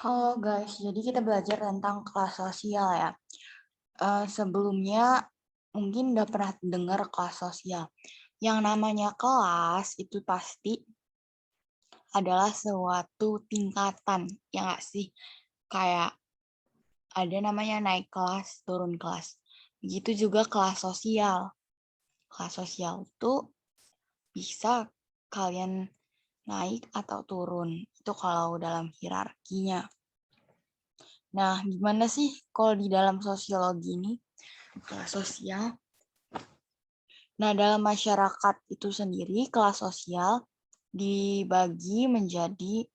Halo guys, jadi kita belajar tentang kelas sosial ya. Sebelumnya mungkin udah pernah dengar kelas sosial. Yang namanya kelas itu pasti adalah suatu tingkatan, ya nggak sih? Kayak ada namanya naik kelas, turun kelas. Begitu juga kelas sosial. Kelas sosial itu bisa kalian naik atau turun. Itu kalau dalam hierarkinya. Nah, gimana sih kalau di dalam sosiologi ini? Kelas sosial. Nah, dalam masyarakat itu sendiri, kelas sosial dibagi menjadi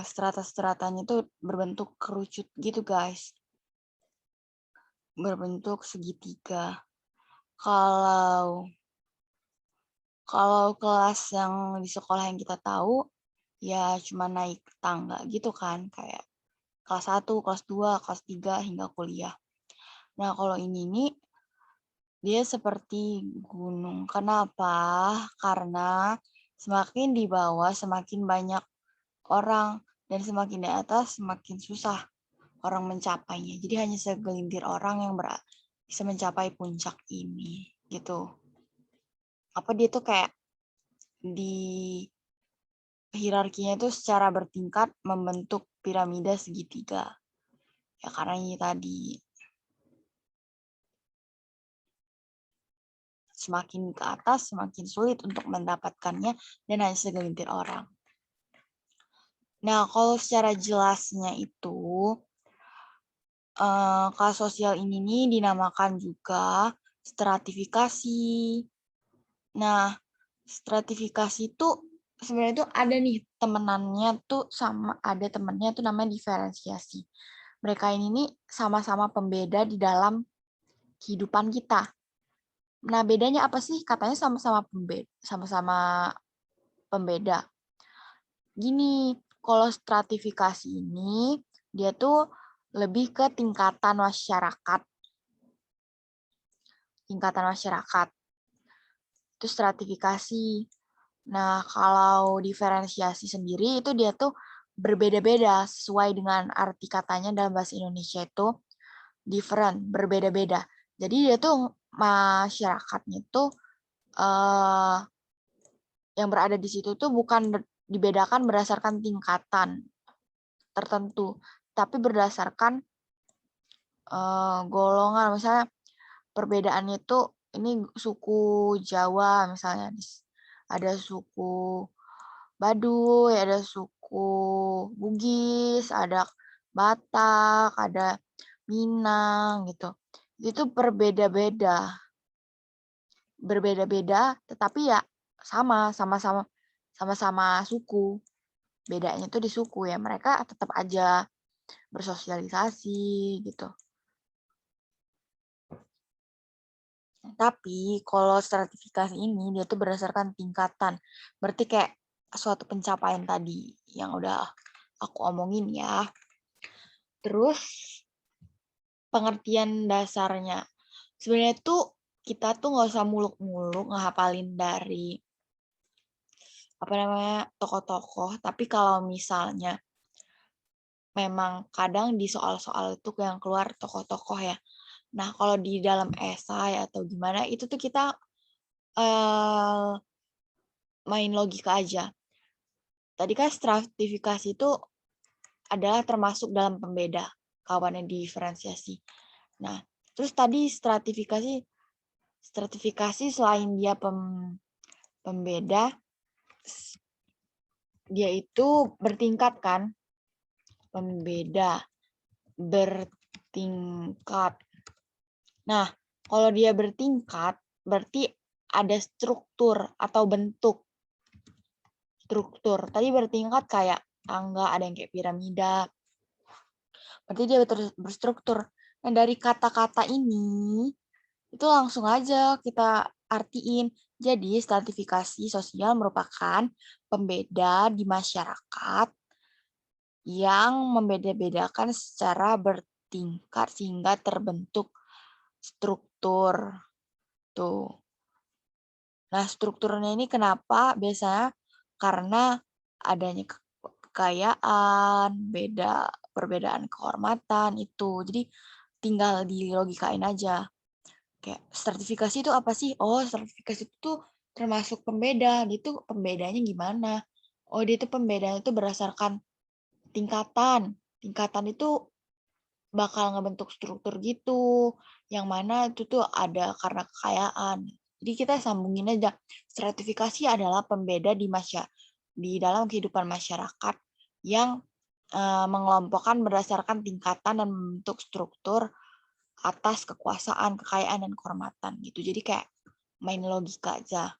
strata-stratanya itu berbentuk kerucut gitu, guys. Berbentuk segitiga. Kalau kalau kelas yang di sekolah yang kita tahu, ya cuma naik tangga gitu kan, kayak kelas 1, kelas 2, kelas 3, hingga kuliah. Nah, kalau ini nih, dia seperti gunung. Kenapa? Karena semakin di bawah semakin banyak orang dan semakin di atas semakin susah orang mencapainya. Jadi hanya segelintir orang yang bisa mencapai puncak ini gitu. Apa dia tuh kayak di hierarkinya itu secara bertingkat membentuk piramida segitiga. Ya karena ini tadi semakin ke atas semakin sulit untuk mendapatkannya dan hanya segelintir orang. Nah, kalau secara jelasnya itu, kelas sosial ini nih dinamakan juga stratifikasi. Nah, stratifikasi itu sebenarnya tuh ada nih temenannya tuh sama ada temennya tuh namanya diferensiasi. Mereka ini nih sama-sama pembeda di dalam kehidupan kita. Nah, bedanya apa sih? Katanya sama-sama pembeda. Gini, kalau stratifikasi ini dia tuh lebih ke tingkatan masyarakat. Tingkatan masyarakat. Itu stratifikasi. Nah, kalau diferensiasi sendiri itu dia tuh berbeda-beda sesuai dengan arti katanya dalam bahasa Indonesia itu different, berbeda-beda. Jadi dia tuh masyarakatnya tuh yang berada di situ tuh bukan dibedakan berdasarkan tingkatan tertentu, tapi berdasarkan golongan. Misalnya perbedaannya itu ini suku Jawa misalnya, ada suku Baduy, ada suku Bugis, ada Batak, ada Minang gitu. Itu berbeda-beda, tetapi ya sama-sama suku. Bedanya tuh di suku ya, mereka tetap aja bersosialisasi gitu. Tapi kalau stratifikasi ini dia tuh berdasarkan tingkatan. Berarti kayak suatu pencapaian tadi yang udah aku omongin ya. Terus pengertian dasarnya. Sebenarnya tuh kita tuh nggak usah muluk-muluk ngehafalin dari apa namanya tokoh-tokoh. Tapi kalau misalnya memang kadang di soal-soal itu yang keluar tokoh-tokoh ya. Nah, kalau di dalam esai atau gimana itu tuh kita main logika aja. Tadi kan stratifikasi itu adalah termasuk dalam pembeda, kawannya diferensiasi. Nah, terus tadi stratifikasi selain dia pembeda, dia itu bertingkat kan? Pembeda bertingkat. Nah, kalau dia bertingkat, berarti ada struktur atau bentuk. Struktur. Tadi bertingkat kayak tangga, ada yang kayak piramida. Berarti dia berstruktur. Nah, dari kata-kata ini, itu langsung aja kita artiin. Jadi, stratifikasi sosial merupakan pembeda di masyarakat yang membeda-bedakan secara bertingkat sehingga terbentuk struktur. Tuh. Nah, strukturnya ini kenapa? Biasanya karena adanya kekayaan, perbedaan kehormatan itu. Jadi tinggal dilogikain aja. Kayak sertifikasi itu apa sih? Oh, sertifikasi itu termasuk pembeda. Dia itu pembedanya gimana? Oh, dia itu pembedanya itu berdasarkan tingkatan. Tingkatan itu bakal ngebentuk struktur gitu, yang mana itu tuh ada karena kekayaan. Jadi kita sambungin aja. Stratifikasi adalah pembeda di dalam kehidupan masyarakat yang mengelompokkan berdasarkan tingkatan dan membentuk struktur atas kekuasaan, kekayaan, dan kehormatan gitu. Jadi kayak main logika aja.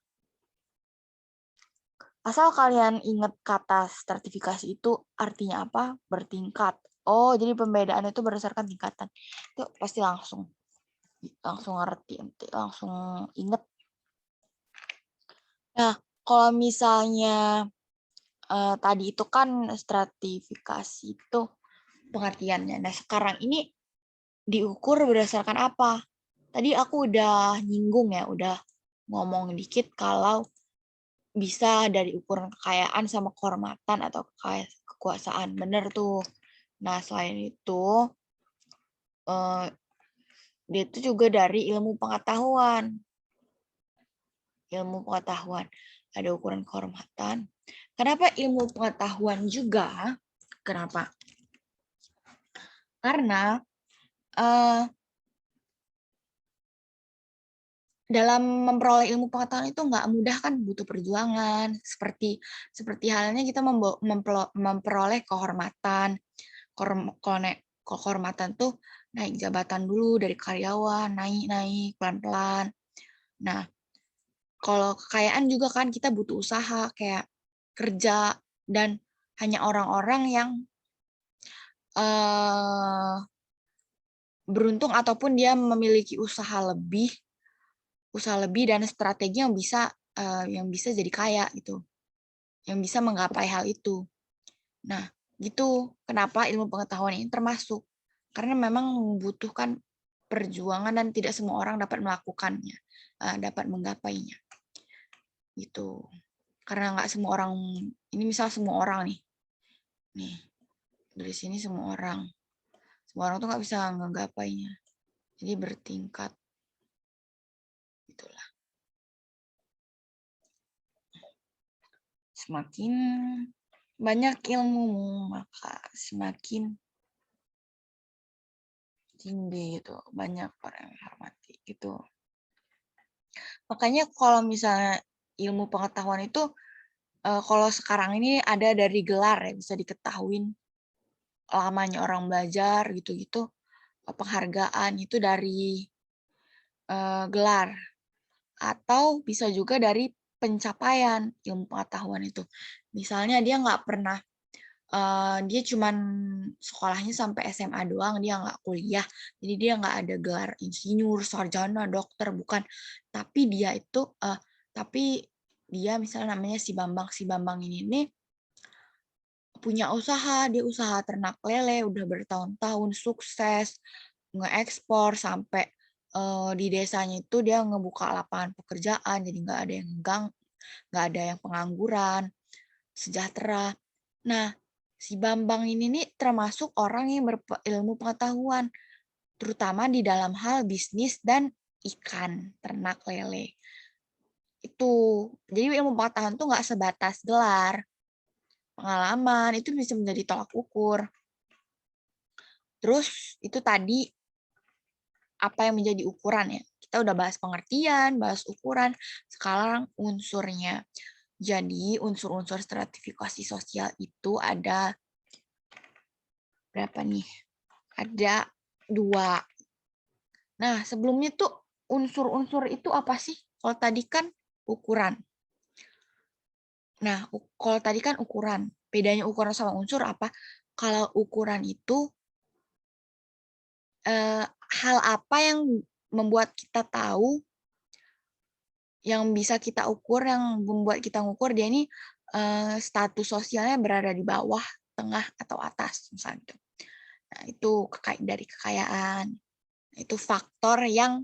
Asal kalian ingat kata stratifikasi itu artinya apa? Bertingkat. Oh, jadi pembedaan itu berdasarkan tingkatan. Itu pasti langsung ngerti, langsung inget. Nah, kalau misalnya tadi itu kan stratifikasi itu pengertiannya. Nah, sekarang ini diukur berdasarkan apa? Tadi aku udah nyinggung ya, udah ngomong dikit kalau bisa dari ukuran kekayaan sama kehormatan atau kekuasaan. Bener tuh. Nah, selain itu, dia itu juga dari ilmu pengetahuan. Ilmu pengetahuan. Ada ukuran kehormatan. Kenapa ilmu pengetahuan juga? Kenapa? Karena dalam memperoleh ilmu pengetahuan itu nggak mudah kan, butuh perjuangan. Seperti halnya kita memperoleh kehormatan. Kehormatan tuh naik jabatan dulu dari karyawan, naik pelan-pelan. Nah, kalau kekayaan juga kan kita butuh usaha, kayak kerja, dan hanya orang-orang yang beruntung ataupun dia memiliki usaha lebih dan strategi yang bisa jadi kaya gitu, yang bisa menggapai hal itu. Nah, gitu kenapa ilmu pengetahuan ini termasuk, karena memang membutuhkan perjuangan dan tidak semua orang dapat melakukannya, dapat menggapainya gitu. Karena nggak semua orang, ini misal semua orang nih dari sini semua orang tuh nggak bisa menggapainya, jadi bertingkat itulah. Semakin banyak ilmumu, maka semakin tinggi gitu, banyak orang yang hormati gitu. Makanya kalau misalnya ilmu pengetahuan itu, kalau sekarang ini ada dari gelar ya, bisa diketahuin lamanya orang belajar gitu-gitu, penghargaan itu dari gelar. Atau bisa juga dari pencapaian ilmu pengetahuan itu. Misalnya dia nggak pernah, dia cuman sekolahnya sampai SMA doang, dia nggak kuliah, jadi dia nggak ada gelar insinyur, sarjana, dokter, bukan. Tapi dia misalnya namanya si Bambang. Si Bambang ini nih punya usaha, dia usaha ternak lele, udah bertahun-tahun sukses, nge-ekspor sampai di desanya itu dia ngebuka lapangan pekerjaan, jadi nggak ada yang pengangguran, sejahtera. Nah, si Bambang ini nih termasuk orang yang berilmu pengetahuan, terutama di dalam hal bisnis dan ikan, ternak lele. Itu. Jadi ilmu pengetahuan tuh nggak sebatas gelar. Pengalaman itu bisa menjadi tolak ukur. Terus itu tadi apa yang menjadi ukuran ya. Kita udah bahas pengertian, bahas ukuran, sekarang unsurnya. Jadi unsur-unsur stratifikasi sosial itu ada berapa nih? Ada 2. Nah, sebelumnya tuh unsur-unsur itu apa sih? Kalau tadi kan ukuran. Nah, kalau tadi kan ukuran. Bedanya ukuran sama unsur apa? Kalau ukuran itu hal apa yang membuat kita tahu, yang bisa kita ukur, yang membuat kita ngukur dia ini status sosialnya berada di bawah, tengah, atau atas misalnya. Nah, itu dari kekayaan. Itu faktor yang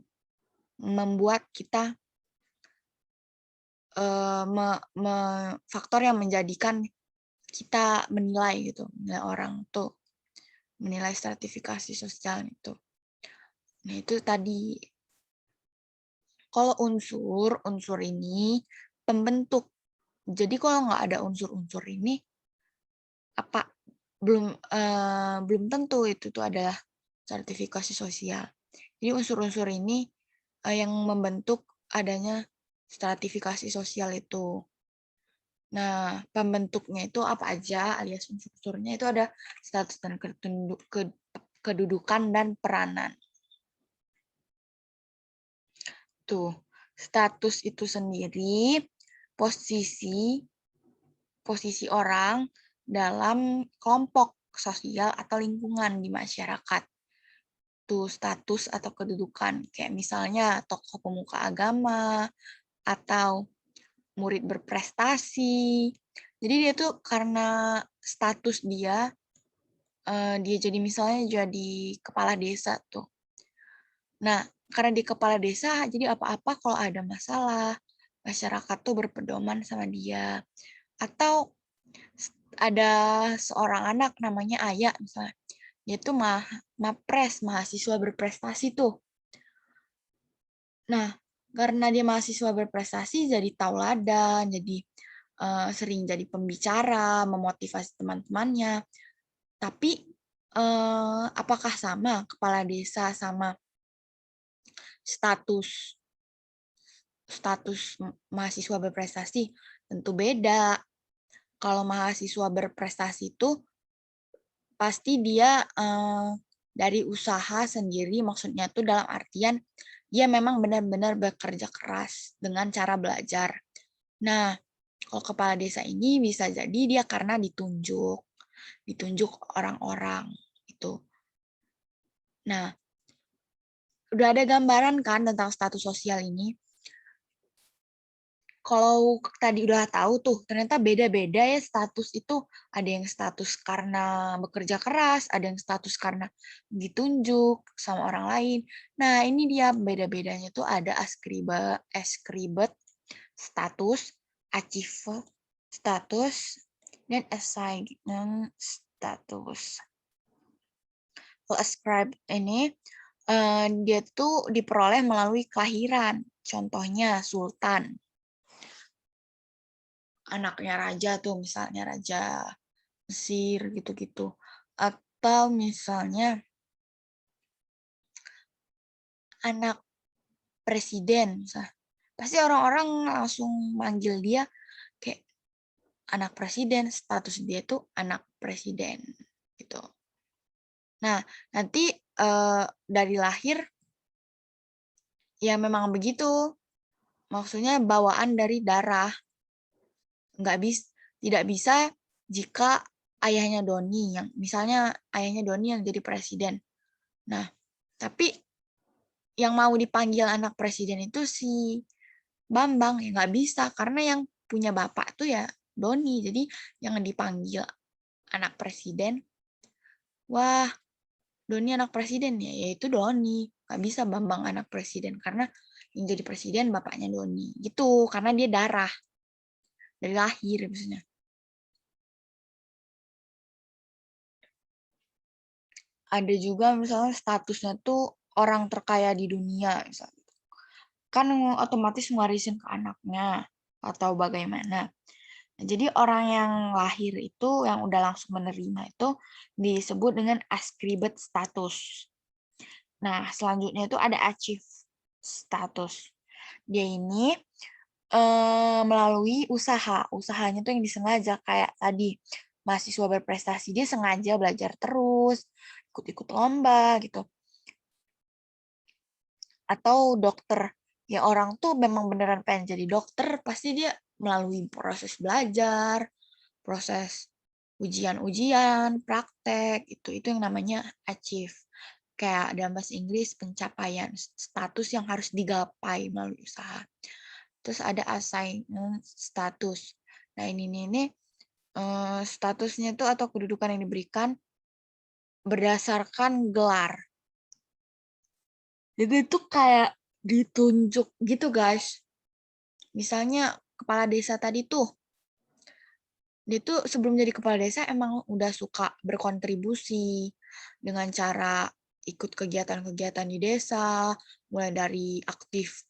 membuat kita faktor yang menjadikan kita menilai gitu, menilai orang tuh, menilai stratifikasi sosial itu. Nah itu tadi. Kalau unsur ini pembentuk. Jadi kalau nggak ada unsur-unsur ini, apa belum tentu itu tuh adalah sertifikasi sosial. Jadi unsur-unsur ini yang membentuk adanya stratifikasi sosial itu. Nah, pembentuknya itu apa aja alias unsur-unsurnya itu ada status dan kedudukan dan peranan. Tuh, status itu sendiri posisi orang dalam kelompok sosial atau lingkungan di masyarakat. Tuh, status atau kedudukan. Kayak misalnya tokoh pemuka agama atau murid berprestasi. Jadi dia tuh karena status dia jadi misalnya jadi kepala desa tuh. Nah, karena di kepala desa, jadi apa-apa kalau ada masalah, masyarakat tuh berpedoman sama dia. Atau ada seorang anak namanya Aya misalnya. Dia tuh mapres, mahasiswa berprestasi tuh. Nah, karena dia mahasiswa berprestasi jadi tauladan, jadi sering jadi pembicara, memotivasi teman-temannya. Tapi apakah sama kepala desa sama status mahasiswa berprestasi? Tentu beda. Kalau mahasiswa berprestasi itu pasti dia dari usaha sendiri, maksudnya tuh dalam artian dia memang benar-benar bekerja keras dengan cara belajar. Nah, kalau kepala desa ini bisa jadi dia karena ditunjuk orang-orang itu. Nah, udah ada gambaran kan tentang status sosial ini. Kalau tadi udah tahu tuh, ternyata beda-beda ya status itu. Ada yang status karena bekerja keras, ada yang status karena ditunjuk sama orang lain. Nah, ini dia beda-bedanya tuh ada ascribed status, achieve status, dan assignment status. Kalau ascribed ini, dia tuh diperoleh melalui kelahiran. Contohnya sultan. Anaknya raja tuh misalnya raja Mesir gitu-gitu. Atau misalnya anak presiden. Misalnya. Pasti orang-orang langsung manggil dia kayak anak presiden, status dia tuh anak presiden gitu. Nah, nanti dari lahir ya memang begitu. Maksudnya bawaan dari darah. Tidak bisa jika ayahnya Doni yang misalnya ayahnya Doni yang jadi presiden. Nah, tapi yang mau dipanggil anak presiden itu si Bambang ya nggak bisa karena yang punya bapak tuh ya Doni. Jadi yang dipanggil anak presiden, wah Doni anak presiden ya, yaitu Doni. Nggak bisa Bambang anak presiden karena yang jadi presiden bapaknya Doni. Gitu, karena dia darah dari lahir misalnya. Ada juga misalnya statusnya tuh orang terkaya di dunia misalnya. Kan otomatis ngarisin ke anaknya atau bagaimana. Nah, jadi orang yang lahir itu yang udah langsung menerima itu disebut dengan ascribed status. Nah, selanjutnya itu ada achieve status. Dia ini melalui usaha. Usahanya tuh yang disengaja kayak tadi mahasiswa berprestasi dia sengaja belajar terus, ikut-ikut lomba gitu. Atau dokter, ya orang tuh memang beneran pengen jadi dokter, pasti dia melalui proses belajar, proses ujian-ujian, praktek, itu yang namanya achieve. Kayak dalam bahasa Inggris pencapaian status yang harus digapai melalui usaha. Terus ada assignment status. Nah ini statusnya itu atau kedudukan yang diberikan berdasarkan gelar. Jadi itu kayak ditunjuk gitu guys. Misalnya kepala desa tadi tuh dia tuh sebelum jadi kepala desa emang udah suka berkontribusi dengan cara ikut kegiatan-kegiatan di desa, mulai dari aktif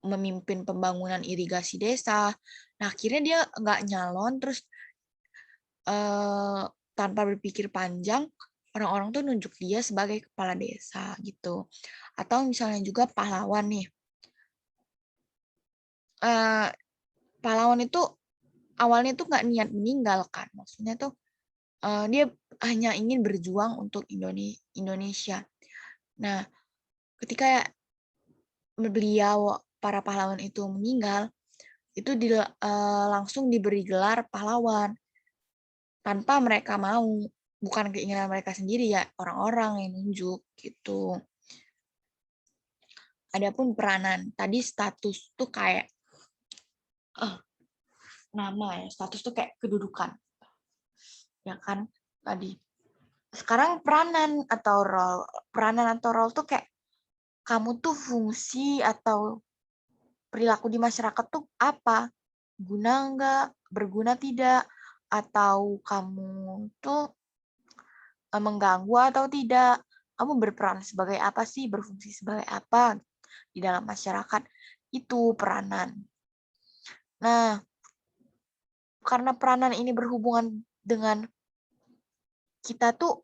memimpin pembangunan irigasi desa. Nah, akhirnya dia nggak nyalon, terus tanpa berpikir panjang, orang-orang tuh nunjuk dia sebagai kepala desa gitu. Atau misalnya juga pahlawan nih. Pahlawan itu awalnya tuh nggak niat meninggalkan, maksudnya tuh dia hanya ingin berjuang untuk Indonesia. Nah, ketika beliau para pahlawan itu meninggal, itu langsung diberi gelar pahlawan tanpa mereka mau, bukan keinginan mereka sendiri ya, orang-orang yang nunjuk gitu. Adapun peranan, tadi status tuh kayak nama ya, status tuh kayak kedudukan. Ya kan tadi. Sekarang peranan atau role tuh kayak kamu tuh fungsi atau perilaku di masyarakat tuh apa? Guna enggak? Berguna tidak? Atau kamu tuh mengganggu atau tidak? Kamu berperan sebagai apa sih? Berfungsi sebagai apa di dalam masyarakat? Itu peranan. Nah, karena peranan ini berhubungan dengan kita tuh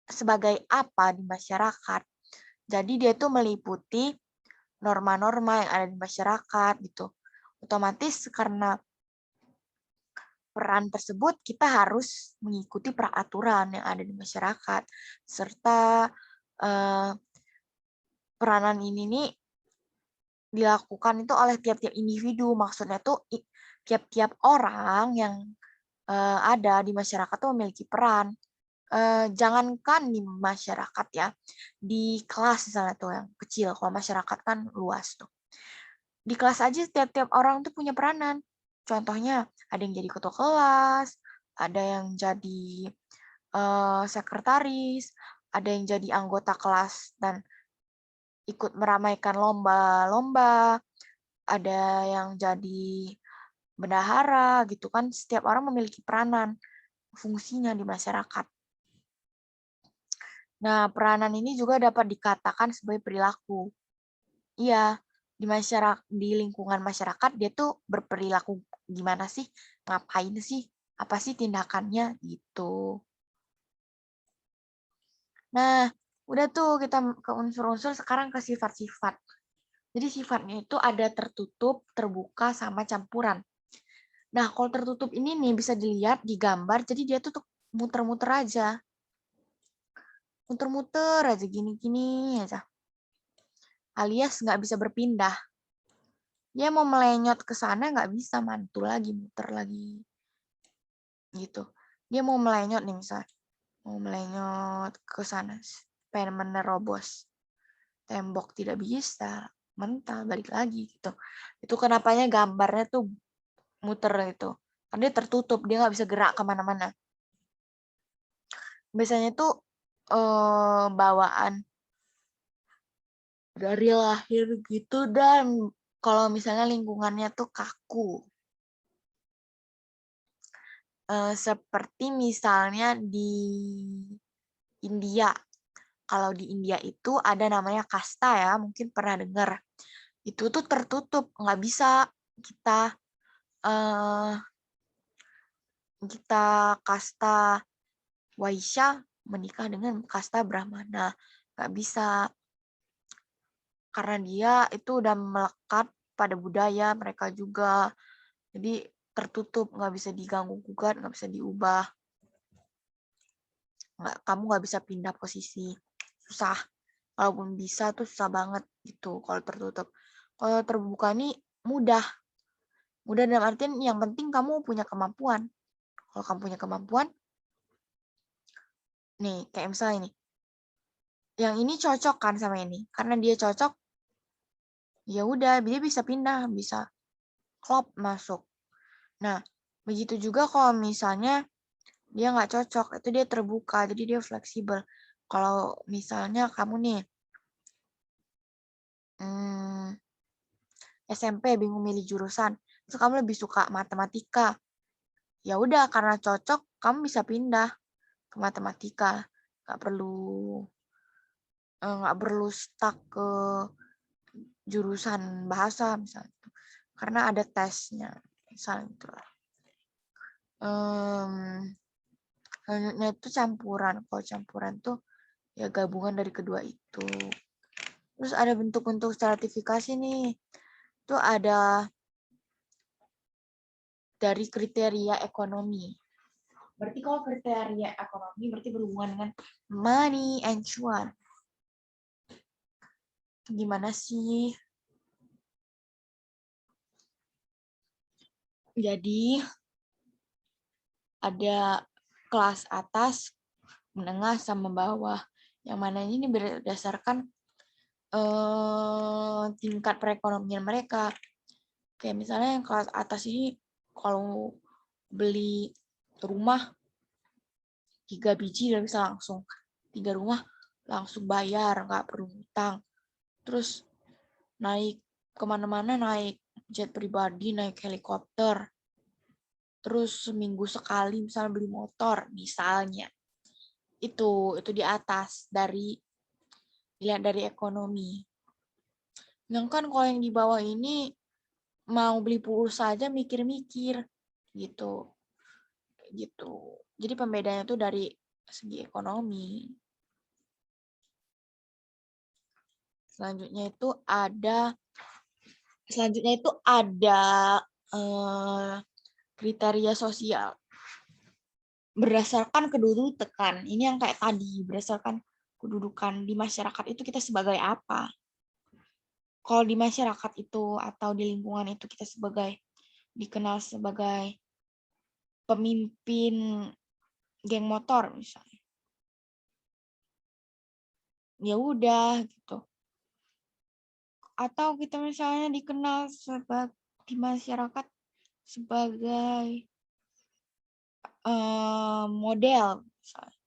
sebagai apa di masyarakat. Jadi dia tuh meliputi norma-norma yang ada di masyarakat gitu. Otomatis karena peran tersebut kita harus mengikuti peraturan yang ada di masyarakat serta peranan ini nih dilakukan itu oleh tiap-tiap individu. Maksudnya tuh tiap-tiap orang yang ada di masyarakat tuh memiliki peran. Jangankan di masyarakat ya, di kelas misalnya tuh yang kecil, kalau masyarakat kan luas tuh. Di kelas aja tiap-tiap orang tuh punya peranan. Contohnya ada yang jadi ketua kelas, ada yang jadi sekretaris, ada yang jadi anggota kelas dan ikut meramaikan lomba-lomba, ada yang jadi bendahara gitu kan. Setiap orang memiliki peranan, fungsinya di masyarakat. Nah, peranan ini juga dapat dikatakan sebagai perilaku. Iya, di lingkungan masyarakat dia tuh berperilaku gimana sih? Ngapain sih? Apa sih tindakannya gitu. Nah, udah tuh kita ke unsur-unsur, sekarang ke sifat-sifat. Jadi sifatnya itu ada tertutup, terbuka, sama campuran. Nah, kalau tertutup ini nih bisa dilihat di gambar, jadi dia tuh muter-muter aja. Muter-muter aja gini-gini aja. Alias nggak bisa berpindah. Dia mau melenyot ke sana nggak bisa, mantul lagi, muter lagi. Gitu. Dia mau melenyot nih misalnya. Mau melenyot ke sana. Pengen menerobos tembok, tidak bisa. Mental, balik lagi gitu. Itu kenapanya gambarnya tuh muter gitu. Karena dia tertutup, dia nggak bisa gerak kemana-mana. Biasanya tuh bawaan dari lahir gitu, dan kalau misalnya lingkungannya tuh kaku. Seperti misalnya di India. Kalau di India itu ada namanya kasta ya, mungkin pernah dengar. Itu tuh tertutup, nggak bisa kita eh, kita kasta Waisya menikah dengan kasta Brahmana. Nggak bisa, karena dia itu udah melekat pada budaya mereka juga. Jadi tertutup, nggak bisa diganggu gugat, nggak bisa diubah. Kamu nggak bisa pindah posisi. Susah. Kalaupun bisa tuh susah banget gitu kalau tertutup. Kalau terbuka nih mudah. Mudah dalam artian yang penting kamu punya kemampuan. Kalau kamu punya kemampuan, nih kayak misalnya ini. Yang ini cocok kan sama ini. Karena dia cocok, ya udah dia bisa pindah, bisa klop masuk. Nah, begitu juga kalau misalnya dia nggak cocok, itu dia terbuka, jadi dia fleksibel. Kalau misalnya kamu nih SMP bingung milih jurusan, terus kamu lebih suka matematika, ya udah karena cocok kamu bisa pindah ke matematika, nggak perlu stuck ke jurusan bahasa misalnya, karena ada tesnya misalnya gitu lah. Selanjutnya itu campuran. Kalau campuran tuh ya gabungan dari kedua itu. Terus ada bentuk-bentuk stratifikasi nih. Itu ada dari kriteria ekonomi. Berarti kalau kriteria ekonomi berarti berhubungan dengan money and cuan. Gimana sih? Jadi ada kelas atas, menengah, sama bawah. Yang mana ini berdasarkan tingkat perekonomian mereka. Kayak misalnya yang kelas atas ini kalau beli rumah 3 biji udah bisa langsung 3 rumah langsung bayar, nggak perlu hutang. Terus naik kemana-mana, naik jet pribadi, naik helikopter. Terus seminggu sekali misalnya beli motor, misalnya. Itu di atas dilihat dari ekonomi. Sedangkan kalau yang di bawah ini mau beli pulsa aja mikir-mikir gitu. Jadi pembedanya tuh dari segi ekonomi. Selanjutnya itu ada kriteria sosial berdasarkan kedudukan. Ini yang kayak tadi, berdasarkan kedudukan di masyarakat itu kita sebagai apa. Kalau di masyarakat itu atau di lingkungan itu kita dikenal sebagai pemimpin geng motor misalnya. Ya udah gitu. Atau kita misalnya dikenal di masyarakat sebagai model misalnya.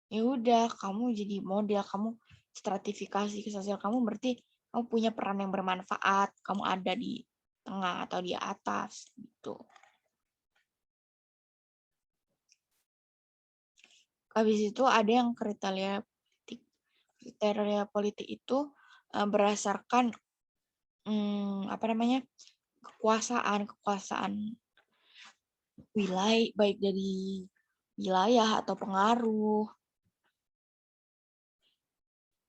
Ya udah kamu jadi model, kamu stratifikasi ke sosial kamu berarti kamu punya peran yang bermanfaat, kamu ada di tengah atau di atas gitu. Habis itu ada yang kriteria politik. Kriteria politik itu berdasarkan kekuasaan wilayah, baik dari wilayah atau pengaruh.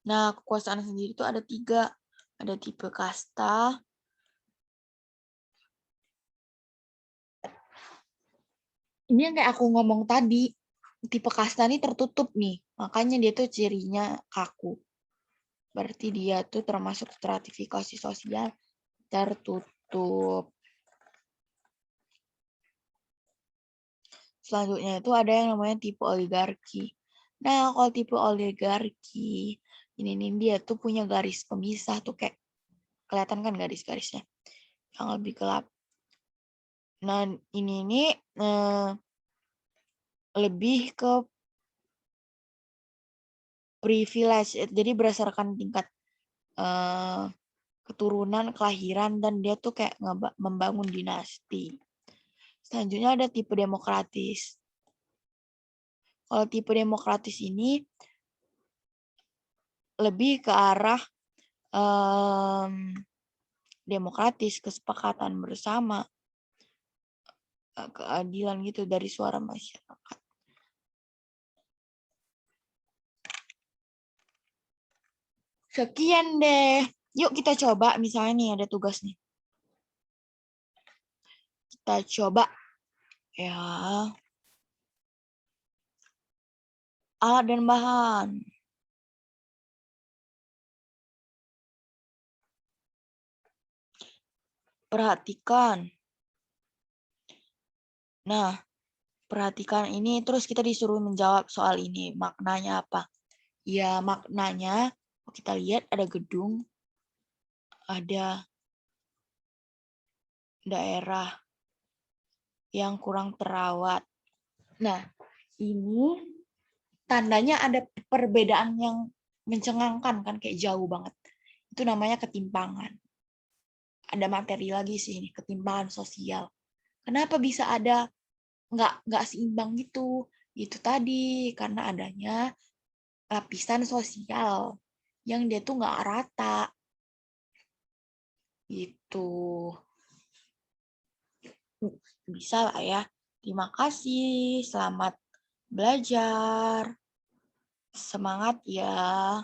Nah, kekuasaan sendiri itu ada 3. Ada tipe kasta, ini yang kayak aku ngomong tadi, tipe kasta ini tertutup nih, makanya dia tuh cirinya kaku. Berarti dia tuh termasuk stratifikasi sosial tertutup. Selanjutnya itu ada yang namanya tipe oligarki. Nah, kalau tipe oligarki, ini nih dia tuh punya garis pemisah tuh kayak kelihatan kan garis-garisnya yang lebih gelap. Nah, ini lebih ke privilege. Jadi berdasarkan tingkat keturunan, kelahiran, dan dia tuh kayak membangun dinasti. Selanjutnya ada tipe demokratis. Kalau tipe demokratis ini lebih ke arah demokratis, kesepakatan bersama, keadilan gitu dari suara masyarakat. Sekian deh. Yuk kita coba, misalnya nih ada tugas nih. Kita coba ya. Alat dan bahan. Perhatikan. Nah, perhatikan ini terus kita disuruh menjawab soal ini. Maknanya apa? Ya, maknanya kita lihat ada gedung, ada daerah yang kurang terawat. Nah, ini tandanya ada perbedaan yang mencengangkan kan, kayak jauh banget. Itu namanya ketimpangan. Ada materi lagi sih ini, ketimpangan sosial. Kenapa bisa ada nggak seimbang gitu. Itu tadi karena adanya lapisan sosial yang dia tuh nggak rata. Gitu. Bisa lah ya. Terima kasih. Selamat belajar. Semangat ya.